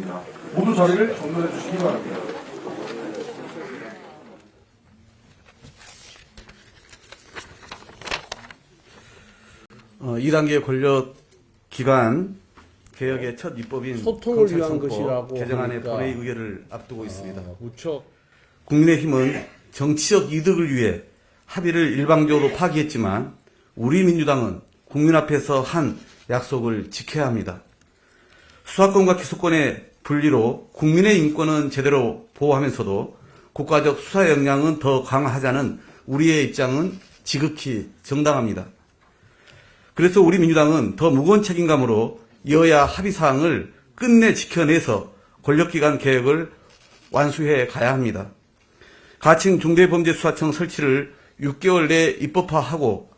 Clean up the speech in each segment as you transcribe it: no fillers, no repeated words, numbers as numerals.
있습니다. 모두 자리를 정돈해 주시기 바랍니다. 이 2단계 권력기관 개혁의 첫 입법인 소통을 위한 검찰청법 것이라고 개정안의 하니까 본회의 의결을 앞두고 있습니다. 무척 국민의힘은 정치적 이득을 위해 합의를 일방적으로 파기했지만 우리 민주당은 국민 앞에서 한 약속을 지켜야 합니다. 수사권과 기소권의 분리로 국민의 인권은 제대로 보호하면서도 국가적 수사 역량은 더 강화하자는 우리의 입장은 지극히 정당합니다. 그래서 우리 민주당은 더 무거운 책임감으로 여야 합의사항을 끝내 지켜내서 권력기관 개혁을 완수해 가야 합니다. 가칭 중대범죄수사청 설치를 6개월 내에 입법화하고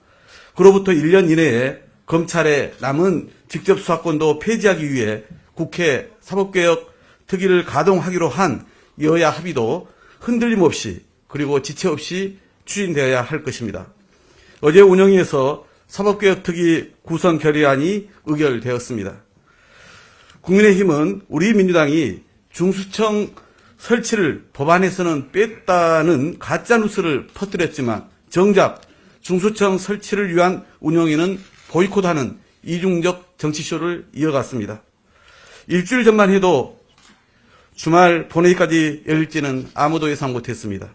그로부터 1년 이내에 검찰의 남은 직접 수사권도 폐지하기 위해 국회 사법개혁 특위를 가동하기로 한 여야 합의도 흔들림 없이 그리고 지체 없이 추진되어야 할 것입니다. 어제 운영위에서 사법개혁 특위 구성 결의안이 의결되었습니다. 국민의힘은 우리 민주당이 중수청 설치를 법안에서는 뺐다는 가짜뉴스를 퍼뜨렸지만 정작 중수청 설치를 위한 운영위는 보이콧하는 이중적 정치쇼를 이어갔습니다. 일주일 전만 해도 주말 본회의까지 열릴지는 아무도 예상 못했습니다.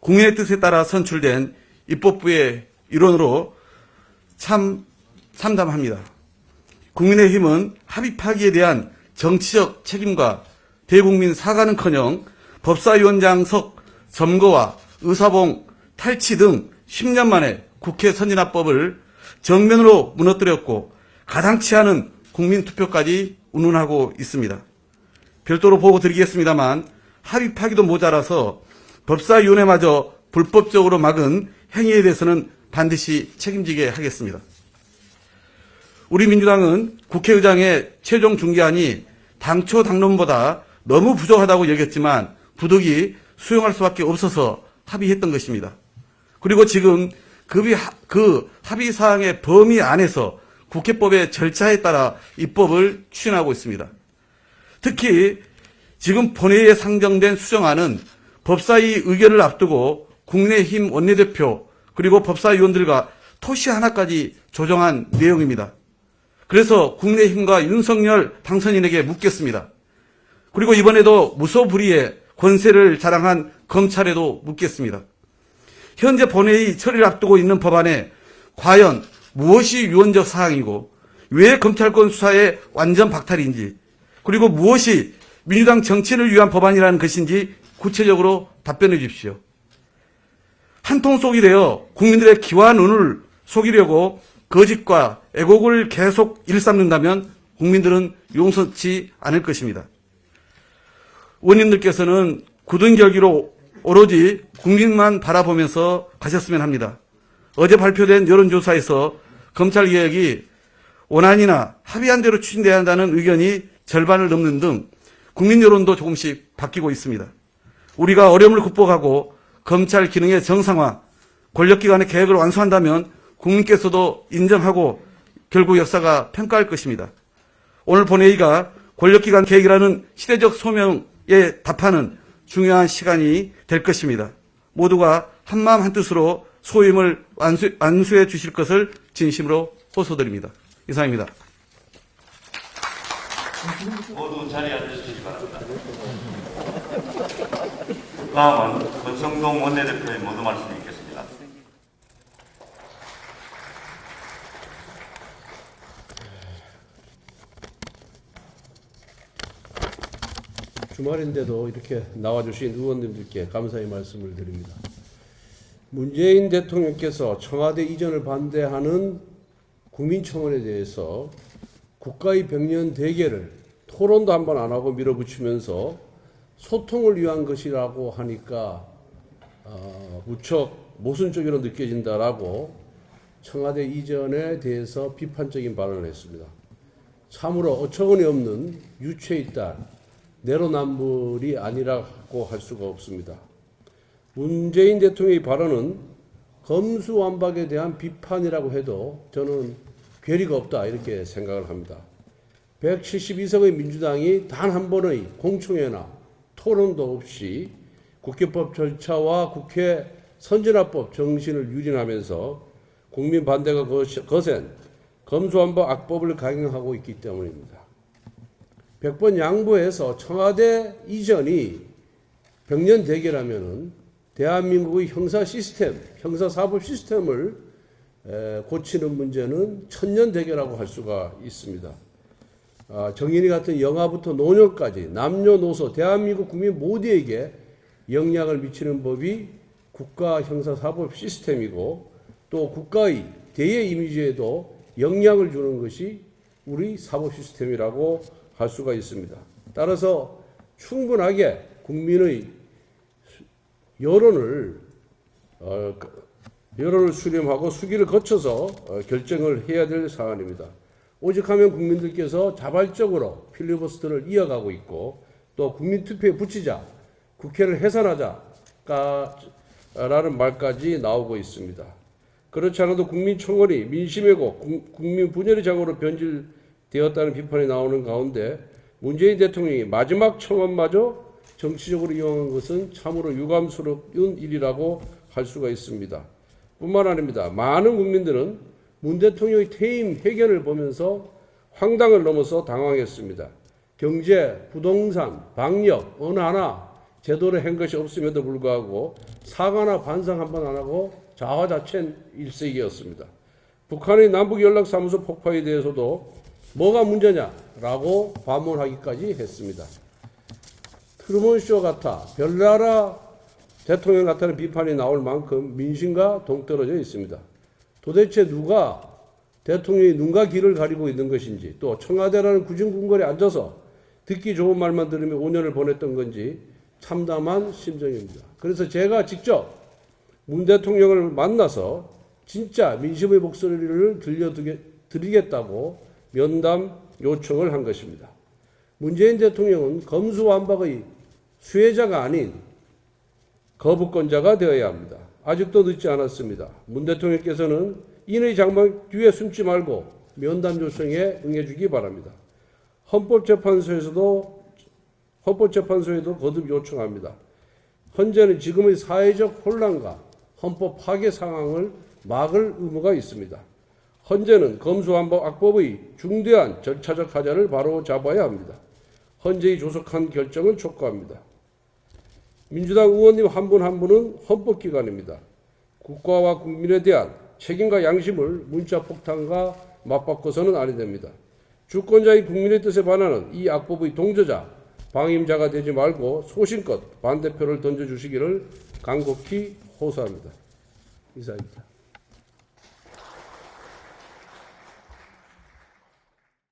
국민의 뜻에 따라 선출된 입법부의 일원으로 참 참담합니다. 국민의힘은 합의 파기에 대한 정치적 책임과 대국민 사과는커녕 법사위원장석 점거와 의사봉 탈취 등 10년 만에 국회 선진화법을 정면으로 무너뜨렸고 가당치 않은 국민투표까지 운운하고 있습니다. 별도로 보고 드리겠습니다만 합의 파기도 모자라서 법사위원회마저 불법적으로 막은 행위에 대해서는 반드시 책임지게 하겠습니다. 우리 민주당은 국회의장의 최종 중개안이 당초 당론보다 너무 부족하다고 여겼지만 부득이 수용할 수밖에 없어서 합의했던 것입니다. 그리고 지금 그 합의 사항의 범위 안에서 국회법의 절차에 따라 입법을 추진하고 있습니다. 특히 지금 본회의에 상정된 수정안은 법사위 의결을 앞두고 국민의힘 원내대표 그리고 법사위원들과 토시 하나까지 조정한 내용입니다. 그래서 국민의힘과 윤석열 당선인에게 묻겠습니다. 그리고 이번에도 무소불위의 권세를 자랑한 검찰에도 묻겠습니다. 현재 본회의 처리를 앞두고 있는 법안에 과연 무엇이 유언적 사항이고 왜 검찰권 수사의 완전 박탈인지 그리고 무엇이 민주당 정치인을 위한 법안이라는 것인지 구체적으로 답변해 주십시오. 한통속이 되어 국민들의 귀와 눈을 속이려고 거짓과 애곡을 계속 일삼는다면 국민들은 용서치 않을 것입니다. 의원님들께서는 굳은 결기로 오로지 국민만 바라보면서 가셨으면 합니다. 어제 발표된 여론조사에서 검찰개혁이 원안이나 합의한 대로 추진돼야 한다는 의견이 절반을 넘는 등 국민 여론도 조금씩 바뀌고 있습니다. 우리가 어려움을 극복하고 검찰 기능의 정상화, 권력기관의 개혁을 완수한다면 국민께서도 인정하고 결국 역사가 평가할 것입니다. 오늘 본회의가 권력기관 개혁이라는 시대적 소명에 답하는 중요한 시간이 될 것입니다. 모두가 한마음 한뜻으로 소임을 완수해 주실 것을 진심으로 호소드립니다. 이상입니다. 모두 자리에 앉으시기 바랍니다. 다음은 권성동 원내대표의 모두 말씀 있겠습니다. 주말인데도 이렇게 나와주신 의원님들께 감사의 말씀을 드립니다. 문재인 대통령께서 청와대 이전을 반대하는 국민청원에 대해서 국가의 백년 대계를 토론도 한번 안 하고 밀어붙이면서 소통을 위한 것이라고 하니까 무척 모순적으로 느껴진다라고 청와대 이전에 대해서 비판적인 발언을 했습니다. 참으로 어처구니 없는 유체이탈, 내로남불이 아니라고 할 수가 없습니다. 문재인 대통령의 발언은 검수완박에 대한 비판이라고 해도 저는 괴리가 없다 이렇게 생각을 합니다. 172석의 민주당이 단 한 번의 공청회나 토론도 없이 국회법 절차와 국회 선진화법 정신을 유린하면서 국민 반대가 거센 검수완박 악법을 강행하고 있기 때문입니다. 100번 양보해서 청와대 이전이 백년 대계라면은 대한민국의 형사 시스템, 형사사법 시스템을 고치는 문제는 천년 대계라고 할 수가 있습니다. 정인이 같은 영아부터 노년까지 남녀노소 대한민국 국민 모두에게 영향을 미치는 법이 국가 형사사법 시스템이고 또 국가의 대외 이미지에도 영향을 주는 것이 우리 사법 시스템이라고 할 수가 있습니다. 따라서 충분하게 국민의 여론을 수렴하고 수기를 거쳐서 결정을 해야 될 사안입니다. 오직하면 국민들께서 자발적으로 필리버스터를 이어가고 있고 또 국민투표에 붙이자, 국회를 해산하자라는 말까지 나오고 있습니다. 그렇지 않아도 국민청원이 민심이고 국민 분열의 장으로 변질되었다는 비판이 나오는 가운데 문재인 대통령이 마지막 청원마저 정치적으로 이용한 것은 참으로 유감스러운 일이라고 할 수가 있습니다. 뿐만 아닙니다. 많은 국민들은 문 대통령의 퇴임 회견을 보면서 황당을 넘어서 당황했습니다. 경제, 부동산, 방역 어느 하나 제대로 한 것이 없음에도 불구하고 사과나 반성 한 번 안 하고 자화자찬 일색이었습니다. 북한의 남북연락사무소 폭파에 대해서도 뭐가 문제냐라고 반문하기까지 했습니다. 트루먼쇼 같아 별나라 대통령 같다는 비판이 나올 만큼 민심과 동떨어져 있습니다. 도대체 누가 대통령이 눈과 귀를 가리고 있는 것인지 또 청와대라는 구중궁궐에 앉아서 듣기 좋은 말만 들으며 5년을 보냈던 건지 참담한 심정입니다. 그래서 제가 직접 문 대통령을 만나서 진짜 민심의 목소리를 들려드리겠다고 면담 요청을 한 것입니다. 문재인 대통령은 검수완박의 수혜자가 아닌 거부권자가 되어야 합니다. 아직도 늦지 않았습니다. 문 대통령께서는 인의 장막 뒤에 숨지 말고 면담 요청에 응해주기 바랍니다. 헌법재판소에도 거듭 요청합니다. 헌재는 지금의 사회적 혼란과 헌법 파괴 상황을 막을 의무가 있습니다. 헌재는 검수완박 악법의 중대한 절차적 하자를 바로 잡아야 합니다. 헌재의 조속한 결정을 촉구합니다. 민주당 의원님 한 분 한 분은 헌법기관입니다. 국가와 국민에 대한 책임과 양심을 문자폭탄과 맞바꿔서는 아니 됩니다. 주권자인 국민의 뜻에 반하는 이 악법의 동조자, 방임자가 되지 말고 소신껏 반대표를 던져주시기를 간곡히 호소합니다. 이상입니다.